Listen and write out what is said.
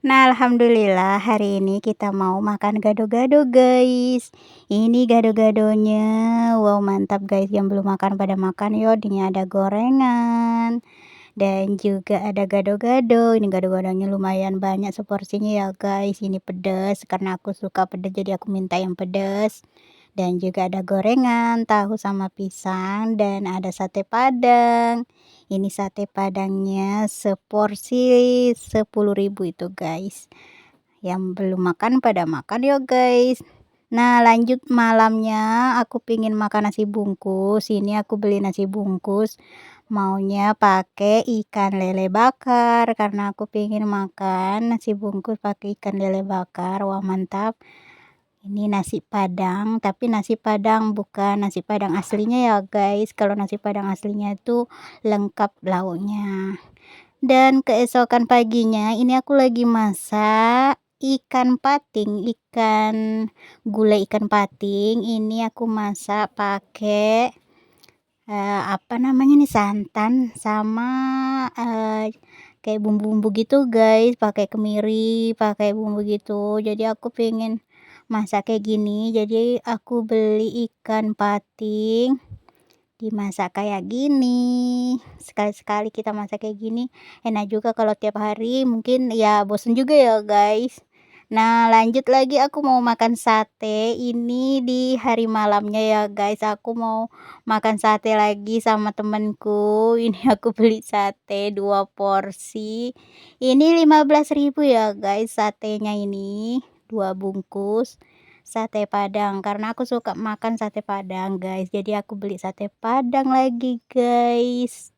Nah, alhamdulillah hari ini kita mau makan gado-gado, guys. Ini gado-gadonya, wow mantap guys, yang belum makan pada makan yo. Ini ada gorengan dan juga ada gado-gado. Ini gado-gadonya lumayan banyak seporsinya ya guys. Ini pedas karena aku suka pedas jadi aku minta yang pedas. Dan juga ada gorengan, tahu sama pisang dan ada sate padang. Ini sate padangnya seporsi 10.000 itu guys. Yang belum makan pada makan yo guys. Nah lanjut malamnya aku pingin makan nasi bungkus. Ini aku beli nasi bungkus. Maunya pakai ikan lele bakar karena aku pingin makan nasi bungkus pakai ikan lele bakar. Wah mantap. Ini nasi padang, tapi nasi padang bukan nasi padang aslinya ya guys. Kalau nasi padang aslinya itu lengkap lauknya. Dan keesokan paginya ini aku lagi masak ikan pating, gulai ikan pating. Ini aku masak pakai apa namanya nih, santan sama kayak bumbu-bumbu gitu guys, pakai kemiri, pakai bumbu gitu. Jadi aku pengen masak kayak gini, jadi aku beli ikan pating, dimasak kayak gini. Sekali-sekali kita masak kayak gini, enak juga kalau tiap hari mungkin ya bosen juga ya guys. Nah lanjut lagi aku mau makan sate, ini di hari malamnya ya guys, aku mau makan sate lagi sama temenku. Ini aku beli sate 2 porsi, ini 15.000 ya guys satenya ini, 2 bungkus. Sate padang, karena aku suka makan sate padang guys, jadi aku beli sate padang lagi guys.